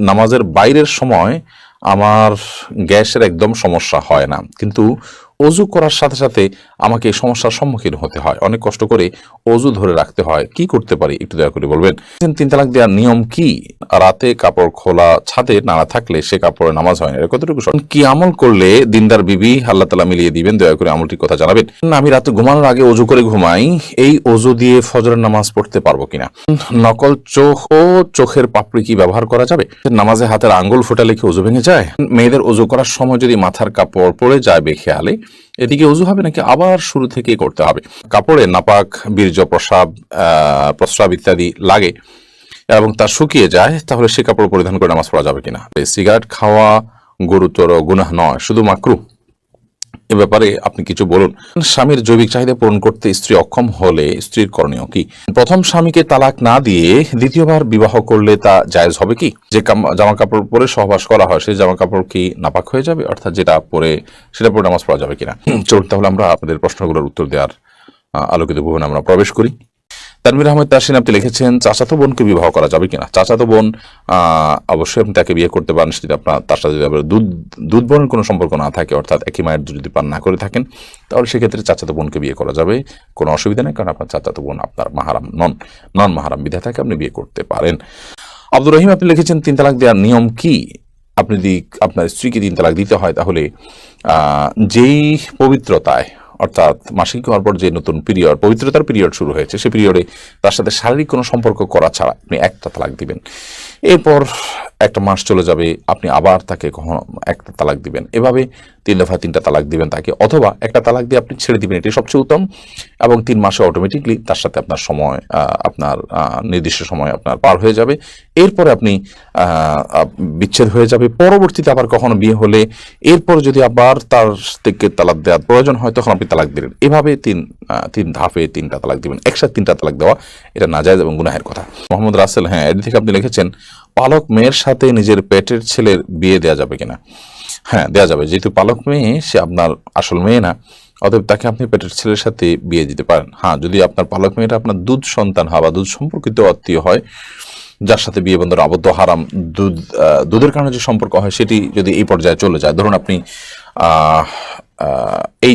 নামাজের বাইরের সময় আমার গ্যাসের একদম সমস্যা হয় না, কিন্তু অজু করার সাথে সাথে আমাকে এই সমস্যার সম্মুখীন হতে হয়, অনেক কষ্ট করে অজু ধরে রাখতে হয়, কি করতে পারি একটু দয়া করে বলবেন। 3 তালাক দেওয়ার নিয়ম কি? রাতে কাপড় খোলা ছাদে নাড়া থাকলে সে কাপড়ে নামাজ হয় না, এটা কতটুকু কি আমল করলে দিনদার বিবি আল্লাহ তাআলা মিলিয়ে দিবেন? দয়া করে আমলটির কথা জানাবেন। আমি রাতে ঘুমানোর আগে অজু করে ঘুমাই, এই অজু দিয়ে ফজরের নামাজ পড়তে পারবো কিনা? নকল চোখ ও চোখের পাপড়ি কি ব্যবহার করা যাবে? নামাজে হাতের আঙ্গুল ফোটালে কি অজু ভেঙে যায়? মেয়েদের অজু করার সময় যদি মাথার কাপড় পড়ে যায় বেখেয়ালে, এদিকে অজু হবে নাকি আবার শুরু থেকে করতে হবে? কাপড়ে নাপাক, বীর্য, প্রস্রাব ইত্যাদি লাগে এবং তা শুকিয়ে যায়, তাহলে সে কাপড় পরিধান করে নামাজ পড়া যাবে কিনা? সিগারেট খাওয়া গুরুতর গুনাহ নয়, শুধু মাকরুহ। এ ব্যাপারে আপনি কিছু বলুন। স্বামীর জৈবিক চাহিদা পূরণ করতে স্ত্রী অক্ষম হলে স্ত্রীর করণীয় কি? প্রথম স্বামীকে তালাক না দিয়ে দ্বিতীয়বার বিবাহ করলে তা জায়েজ হবে কি? যে জামা কাপড় পরে সহবাস করা হয় সেই জামা কাপড় কি নাপাক হয়ে যাবে, অর্থাৎ যেটা পরে সেটা পরে নামাজ পড়া যাবে কিনা? চলুন তাহলে আমরা আপনাদের প্রশ্নগুলোর উত্তর দেওয়ার আলোকিত ভুবনে আমরা প্রবেশ করি। তানভীর আহমেদ তাসিন আপনি লিখেছেন, চাচাতো বোনকে বিবাহ করা যাবে কিনা? চাচাতো বোন অবশ্যই আপনি তাকে বিয়ে করতে পারেন, যদি আপনার তার সাথে যদি দুধ বোনের কোনো সম্পর্ক না থাকে, অর্থাৎ একই মায়ের দুধ যদি পান না করে থাকেন, তাহলে সেক্ষেত্রে চাচাতো বোনকে বিয়ে করা যাবে, কোনো অসুবিধা নেই, কারণ আপনার চাচাতো বোন আপনার মাহারাম নন মাহারাম বিধায় থাকে, আপনি বিয়ে করতে পারেন। আব্দুর রহিম আপনি লিখেছেন, 3 তালাক দেওয়ার নিয়ম কি? আপনি যদি আপনার স্ত্রীকে 3 তালাক দিতে হয়, তাহলে যেই পবিত্রতায়, অর্থাৎ মাসিক হওয়ার পর যে নতুন পবিত্রতার পিরিয়ড শুরু হয়েছে, সেই পিরিয়ডে তার সাথে শারীরিক কোনো সম্পর্ক করা ছাড়া আপনি একটা তালাক দিবেন। এরপর একটা মাস চলে যাবে, আপনি আবার তাকে কখনো একটা তালাক দিবেন, এভাবে 3 দফায় 3টা তালাক দিবেন তাকে, অথবা একটা তালাক দিয়ে আপনি ছেড়ে দিবেন, এটি সবচেয়ে উত্তম। এবং 3 মাসে অটোমেটিকলি তার সাথে আপনার সময়, আপনার নির্দিষ্ট সময় আপনার পার হয়ে যাবে। এরপরে আপনি বিচ্ছেদ হয়ে যাবে। পরবর্তীতে আবার কখনো বিয়ে হলে এরপর যদি আবার তার থেকে তালাক দেওয়ার প্রয়োজন হয়, তখন আপনি তালাক দিলেন। এভাবে 3 ধাপে 3টা তালাক দিবেন। একসাথে 3টা তালাক দেওয়া এটা নাজায়েজ এবং গুনাহের কথা। মোহাম্মদ রাসেল, হ্যাঁ, এর থেকে আপনি লিখেছেন, পালক মেয়ের সাথে নিজের পেটের ছেলের বিয়ে দেওয়া যাবে কিনা? হ্যাঁ, দেওয়া যাবে। যেহেতু পালক মেয়ে, সে আপনার আসল মেয়ে না, অতএব তাকে আপনি পেটের ছেলের সাথে বিয়ে দিতে পারেন। হ্যাঁ, যদি আপনার পালক মেয়েটা আপনার দুধ সন্তান হয় বা দুধ সম্পর্কিত আত্মীয় হয়, যার সাথে বিয়ে বন্ধন আবদ্ধ, হারাম, দুধের কারণে যে সম্পর্ক হয় সেটি যদি এই পর্যায়ে চলে যায়, ধরুন আপনি এই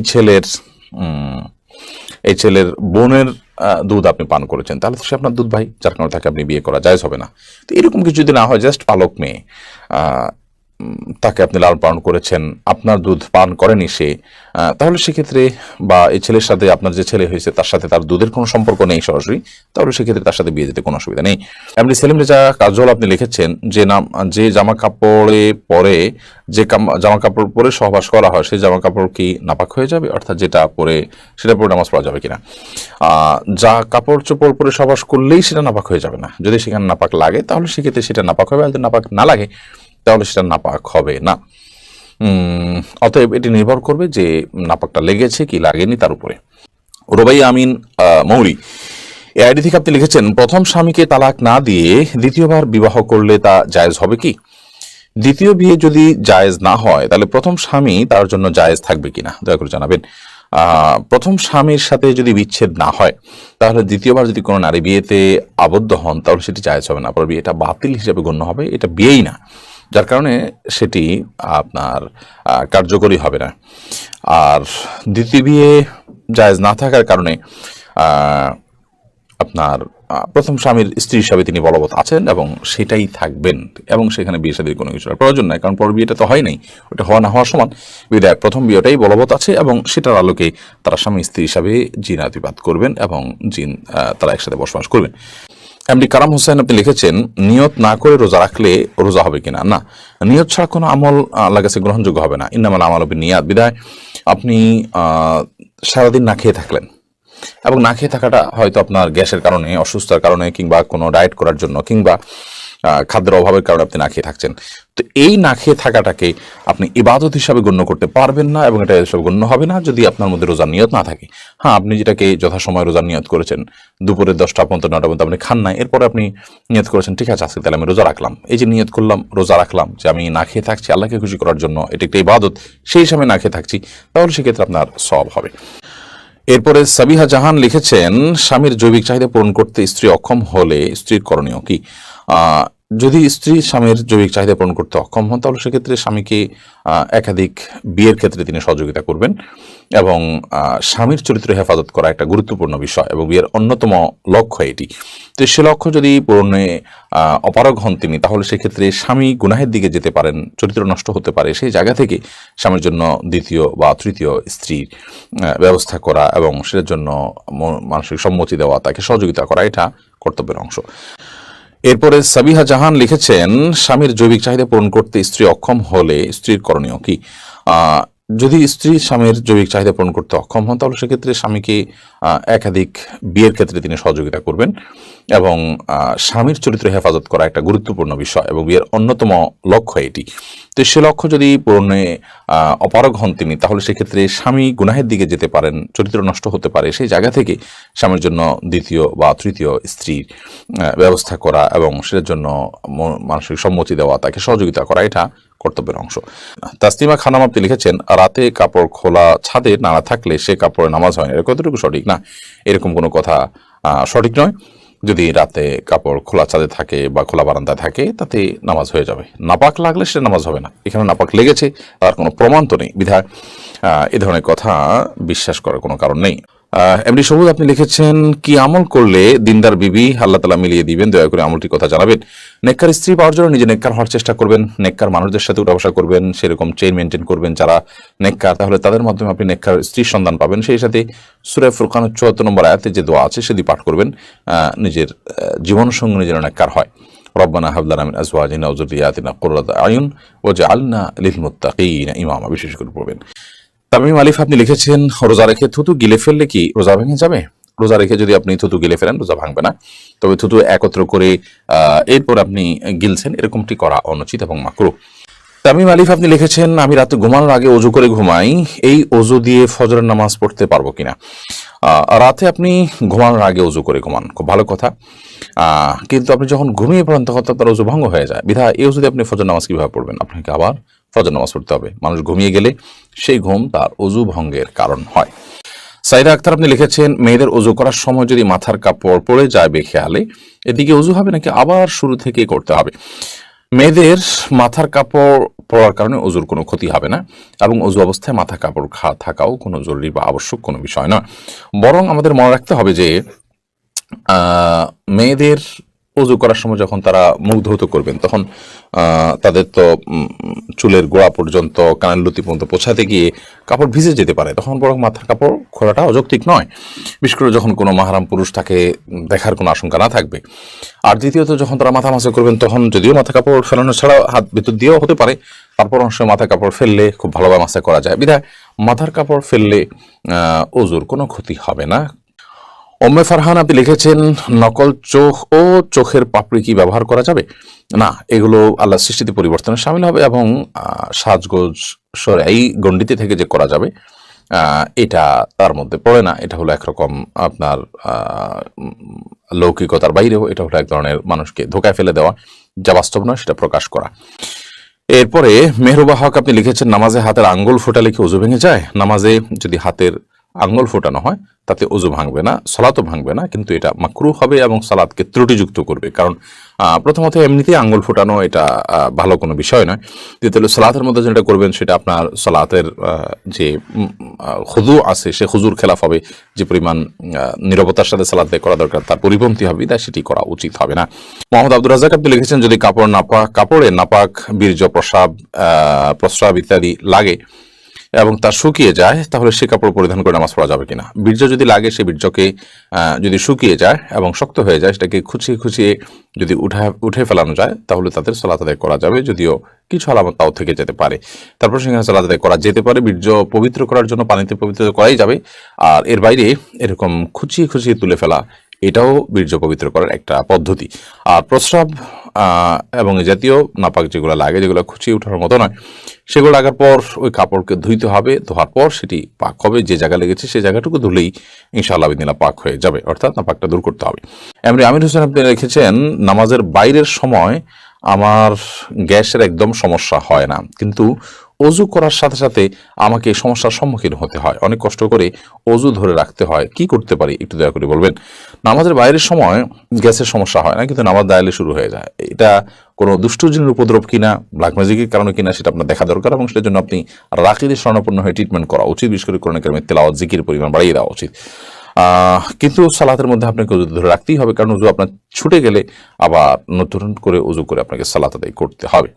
ছেলের বোনের দুধ আপনি পান করেছেন, তাহলে তো সে আপনার দুধ ভাই, যার কারণে তাকে আপনি বিয়ে করা জায়েজ হবে না। তো এরকম কিছু যদি না হয়, জাস্ট পালক মেয়ে, তাকে আপনি লালন পালন করেছেন, আপনার দুধ পান করেনি সে, তাহলে সেক্ষেত্রে, বা এই ছেলের সাথে আপনার যে ছেলে হয়েছে তার সাথে তার দুধের কোনো সম্পর্ক নেই সরাসরি, তাহলে সেক্ষেত্রে তার সাথে বিয়ে দিতে কোনো অসুবিধা নেই। এমনি সেলিম রেজা কাজল আপনি লিখেছেন, যে জামা কাপড় পরে সহবাস করা হয় সেই জামা কাপড় কি নাপাক হয়ে যাবে, অর্থাৎ যেটা পরে সেটা পরে নামাজ পড়া যাবে কিনা? যা কাপড় চোপড় পরে সহবাস করলেই সেটা নাপাক হয়ে যাবে না, যদি সেখানে নাপাক লাগে তাহলে সেক্ষেত্রে সেটা নাপাক হবে, আর যদি নাপাক না লাগে তাহলে সেটা নাপাক হবে না। অতএব এটি নির্ভর করবে যে নাপাকটা লেগেছে কি লাগেনি তার উপরে। রোবাই আমিন মৌরি এই আইডি থেকে আপনি লিখেছেন, প্রথম স্বামীকে তালাক না দিয়ে দ্বিতীয়বার বিবাহ করলে তা জায়েজ হবে কি? দ্বিতীয় বিয়ে যদি জায়েজ না হয়, তাহলে প্রথম স্বামী তার জন্য জায়েজ থাকবে কিনা দয়া করে জানাবেন। প্রথম স্বামীর সাথে যদি বিচ্ছেদ না হয়, তাহলে দ্বিতীয়বার যদি কোনো নারী বিয়েতে আবদ্ধ হন, তাহলে সেটি জায়েজ হবে না, পরে বিয়েটা বাতিল হিসেবে গণ্য হবে, এটা বিয়েই না, যার কারণে সেটি আপনার কার্যকরী হবে না। আর দ্বিতীয় বিয়ে জায়েজ না থাকার কারণে আপনার প্রথম স্বামীর স্ত্রী হিসাবে তিনি বলবৎ আছেন এবং সেটাই থাকবেন, এবং সেখানে বিয়ে শাদীর কোনো কিছুর প্রয়োজন নাই, কারণ পর বিয়েটা তো হয় নাই, ওটা হওয়া না হওয়ার সমান। বিধায় প্রথম বিয়েটাই বলবৎ আছে এবং সেটার আলোকে তারা স্বামী স্ত্রী হিসাবে জিনাতিপাত করবেন এবং তারা একসাথে বসবাস করবেন। এমডি কারাম হোসেন আপনি লিখেছেন, নিয়ত না করে রোজা রাখলে রোজা হবে কিনা? না, নিয়ত ছাড়া কোনো আমল আল্লাহর কাছে গ্রহণযোগ্য হবে না। ইন্নামাল আমালু বিন্নিয়াত। বিধায় আপনি সারাদিন না খেয়ে থাকলেন, এবং না খেয়ে থাকাটা হয়তো আপনার গ্যাসের কারণে, অসুস্থতার কারণে, কিংবা কোনো ডায়েট করার জন্য, কিংবা খাদ্যের অভাবের কারণে আপনি না খেয়ে থাকছেন, তো এই না খেয়ে থাকাটাকে আপনি ইবাদত হিসাবে গণ্য করতে পারবেন না, এবং এটা এসব গণ্য হবে না যদি আপনার মধ্যে রোজার নিয়ত না থাকে। হ্যাঁ, আপনি যেটাকে যথাসময় রোজার নিয়ত করেছেন, দুপুরে 10টা পর্যন্ত 9টা পর্যন্ত আপনি খান নাই, এরপরে আপনি নিয়ত করেছেন, ঠিক আছে আজকে তাহলে আমি রোজা রাখলাম, এই যে নিয়ত করলাম, রোজা রাখলাম যে আমি না খেয়ে থাকছি আল্লাহকে খুশি করার জন্য, এটা একটা ইবাদত, সেই হিসাবে না খেয়ে থাকছি, তাহলে সেক্ষেত্রে আপনার সওয়াব হবে। এরপরে সাবিহা জাহান লিখেছেন, স্বামীর জৈবিক চাহিদা পূরণ করতে স্ত্রী অক্ষম হলে স্ত্রীর করণীয় কি? যদি স্ত্রী স্বামীর জৈবিক চাহিদা পূরণ করতে অক্ষম হন তাহলে সেক্ষেত্রে স্বামীকে একাধিক বিয়ের ক্ষেত্রে তিনি সহযোগিতা করবেন এবং স্বামীর চরিত্র হেফাজত করা একটা গুরুত্বপূর্ণ বিষয় এবং বিয়ের অন্যতম লক্ষ্য এটি। তো সে লক্ষ্য যদি পূরণে অপারগ হন তিনি তাহলে সেক্ষেত্রে স্বামী গুনাহের দিকে যেতে পারেন, চরিত্র নষ্ট হতে পারে। সেই জায়গা থেকে স্বামীর জন্য দ্বিতীয় বা তৃতীয় স্ত্রীর ব্যবস্থা করা এবং সেটার জন্য মানসিক সম্মতি দেওয়া, তাকে সহযোগিতা করা, এটা কর্তব্যের অংশ। এরপরে সাবিহা জাহান লিখেছেন, স্বামীর জৈবিক চাহিদা পূরণ করতে স্ত্রী অক্ষম হলে স্ত্রীর করণীয় কি? যদি স্ত্রী স্বামীর জৈবিক চাহিদা পূরণ করতে অক্ষম হন তাহলে সেক্ষেত্রে স্বামীকে একাধিক বিয়ের ক্ষেত্রে তিনি সহযোগিতা করবেন এবং স্বামীর চরিত্র হেফাজত করা একটা গুরুত্বপূর্ণ বিষয় এবং বিয়ের অন্যতম লক্ষ্য এটি। তো সে লক্ষ্য যদি পূরণে অপারগ হন তিনি তাহলে সেক্ষেত্রে স্বামী গুনাহের দিকে যেতে পারেন, চরিত্র নষ্ট হতে পারে। সেই জায়গা থেকে স্বামীর জন্য দ্বিতীয় বা তৃতীয় স্ত্রীর ব্যবস্থা করা এবং সেটার জন্য মানসিক সম্মতি দেওয়া, তাকে সহযোগিতা করা, এটা কর্তব্যের অংশ। তাসলিমা খানম আপনি লিখেছেন, রাতে কাপড় খোলা ছাদে নাড়া থাকলে সে কাপড়ে নামাজ হয় না, এটা কতটুকু সঠিক? না, এরকম কোনো কথা সঠিক নয়। যদি রাতে কাপড় খোলা ছাদে থাকে বা খোলা বারান্দা থাকে তাতে নামাজ হয়ে যাবে। নাপাক লাগলে সেটা নামাজ হবে না। এখানে নাপাক লেগেছে, তার কোনো প্রমাণ তো নেই, বিধায় এ ধরনের কথা বিশ্বাস করার কোনো কারণ নেই। এমনি সবুজ আপনি লিখেছেন, কি আমল করলে দিনদার বিবি আল্লাহ তাআলা মিলিয়ে দিবেন, দয়া করে আমলটির কথা জানাবেন। নেককার স্ত্রী পাওয়ার জন্য নিজে নেককার হওয়ার চেষ্টা করবেন, নেককার মানুষদের সাথে উঠা বসা করবেন, সেরকম চেইন মেনটেন করবেন যারা নেককার, তাহলে তাদের মাধ্যমে আপনি নেককার স্ত্রীর সন্ধান পাবেন। সেই সাথে সূরা ফুরকানের ৭৪ নম্বর আয়াতে যে দোয়া আছে সেটি পাঠ করবেন, নিজের জীবন সঙ্গী যেন নেককার হয়। রব্বানা হাব লানা মিন আজওয়াজিনা ওয়া যুররিয়াতিনা কুররাতা আয়ুন ওয়াজআলনা লিল মুত্তাকিনা ইমামা, বিশেষ করে পড়বেন। তামিম আলিফ আপনি লিখেছেন, রোজা রেখে থুতু গিলে ফেললে কি রোজা ভেঙে যাবে? রোজা রেখে যদি আপনি থুতু গিলে ফেলেন রোজা ভাঙবে না, তবে থুতু একত্র করে এরপর আপনি গিলছেন, এরকমটি করা অনুচিত এবং মাকরুহ। তামিম আলিফ আপনি লিখেছেন, আমি রাতে ঘুমানোর আগে অজু করে ঘুমাই, এই অজু দিয়ে ফজরের নামাজ পড়তে পারবো কিনা? রাতে আপনি ঘুমানোর আগে অজু করে ঘুমান, খুব ভালো কথা, কিন্তু আপনি যখন ঘুমিয়ে পড়েন তখন তো আপনার অজু ভঙ্গ হয়ে যায়। বিধায় এই অজু দিয়ে আপনি ফজর নামাজ কিভাবে পড়বেন? আপনাকে আবার ফজর নামাজ পড়তে হবে। মানুষ ঘুমিয়ে গেলে সেই ঘুম তার অজু ভঙ্গের কারণ হয়। সাইদা আক্তার আপনি লিখেছেন, মেয়েদের অজু করার সময় যদি মাথার কাপড় পড়ে যায় বেখেয়ালে, এদিকে অজু হবে নাকি আবার শুরু থেকে করতে হবে? মেয়েদের মাথার কাপড় পরার কারণে অজুর কোনো ক্ষতি হবে না এবং অজু অবস্থায় মাথা কাপড় থাকাও কোনো জরুরি বা আবশ্যক কোনো বিষয় নয়। বরং আমাদের মনে রাখতে হবে যে মেয়েদের অজু করার সময় যখন তারা মুখ ধৌত করবেন তখন তাদের তো চুলের গোড়া পর্যন্ত, কানের লতি পর্যন্ত পৌঁছাতে গিয়ে কাপড় ভিজে যেতে পারে, তখন বরং মাথার কাপড় খোলাটা অযৌক্তিক নয়, বিশেষ করে যখন কোনো মাহরাম পুরুষ তাকে দেখার কোনো আশঙ্কা না থাকবে। আর দ্বিতীয়ত যখন তারা মাথা মাসা করবেন তখন যদিও মাথা কাপড় ফেলানো ছাড়া হাত ভেতর দিয়েও হতে পারে, তারপর অংশ মাথা কাপড় ফেললে খুব ভালোভাবে মাসা করা যায়। বিধায় মাথার কাপড় ফেললে অজুর কোনো ক্ষতি হবে না। ওম্মে ফারহান আপনি লিখেছেন, নকল চোখ ও চোখের পাপড়ি কি ব্যবহার করা যাবে? না, এগুলো আল্লাহ সৃষ্টিতে পরিবর্তনে সামিল হবে এবং সাজগোজ এই গণ্ডিতে থেকে যে করা যাবে এটা তার মধ্যে পড়ে না। এটা হলো একরকম আপনার লৌকিকতার বাইরেও, এটা হলো এক ধরনের মানুষকে ধোকায় ফেলে দেওয়া, যা বাস্তব নয় সেটা প্রকাশ করা। এরপরে মেহরুবা হক আপনি লিখেছেন, নামাজে হাতের আঙ্গুল ফোটালে কি অজু ভেঙে যায়? নামাজে যদি হাতের আঙ্গুল ফোটানো হয় তাতে অজু ভাঙবে না, সালাতও ভাঙবে না, কিন্তু এটা মাকরুহ হবে এবং সালাতকে ত্রুটিযুক্ত করবে। কারণ প্রথমত এমনিতেই আঙ্গুল ফোটানো এটা ভালো কোনো বিষয় নয়। দ্বিতীয়ত সালাতের মধ্যে যেটা করবেন সেটা আপনার সালাতের যে খুজু আছে সে খুজুর খেলাফ হবে, যে পরিমাণ নীরবতার সাথে সালাত করা দরকার তার পরিপন্থী হবে, তাই সেটি করা উচিত হবে না। মোহাম্মদ আব্দুর রাজ্জাক আপনি লিখেছেন, যদি কাপড়ে নাপাক, বীর্য, প্রস্রাব ইত্যাদি লাগে এবং তা শুকিয়ে যায় তাহলে সে কাপড় পরিধান করে নামাজ পড়া যাবে কিনা? বীর্য যদি লাগে, সে বীর্যকে যদি শুকিয়ে যায় এবং শক্ত হয়ে যায়, সেটাকে খুঁচিয়ে খুঁচিয়ে যদি উঠে ফেলানো যায় তাহলে তাদের সালাত আদায় করা যাবে, যদিও কিছু আলামত তাও থেকে যেতে পারে। তারপর সেখানে সালাত আদায় করা যেতে পারে। বীর্য পবিত্র করার জন্য পানিতে পবিত্র করাই যাবে, আর এর বাইরে এরকম খুঁচিয়ে খুঁচিয়ে তুলে ফেলা এটাও বীর্য পবিত্র করার একটা পদ্ধতি। আর প্রস্রাব এবং এই জাতীয় নাপাক যেগুলো লাগে, যেগুলো খুঁচিয়ে ওঠার মতো নয়, সেগুলো লাগার পর ওই কাপড়কে ধুইতে হবে, ধোয়ার পর সেটি পাক হবে, যে জায়গা লেগেছে সেই জায়গাটুকু ধুলেই ইনশাআল্লাহ বিদিনা পাক হয়ে যাবে, অর্থাৎ নাপাকটা দূর করতে হবে। এমনি আমির হোসেন আপনি লিখেছেন, নামাজের বাইরের সময় আমার গ্যাসের একদম সমস্যা হয় না, কিন্তু অজু করার সাথে সাথে আমাকে এই সমস্যার সম্মুখীন হতে হয়, অনেক কষ্ট করে অজু ধরে রাখতে হয়, কি করতে পারি একটু দয়া করে বলবেন। নামাজের বাইরের সময় গ্যাসের সমস্যা হয় না, কিন্তু নামাজ দাঁড়ালে শুরু হয়ে যায়। এটা কোনো দুষ্টজিনের উপদ্রব কিনা, ব্ল্যাক ম্যাজিকের কারণে কিনা, সেটা আপনার দেখা দরকার, এবং সেটার জন্য আপনি রাকিদের শরণাপন্ন হয়ে ট্রিটমেন্ট করা উচিত। বিশেষ করে কোরআন কারিমের তেলাওয়াত জিকির পরিমাণ বাড়িয়ে দেওয়া উচিত। কিন্তু সালাতের মধ্যে আপনাকে অজু ধরে রাখতেই হবে, কারণ অজু আপনার ছুটে গেলে আবার নতুন করে অজু করে আপনাকে সালাত আদায় করতে হবে।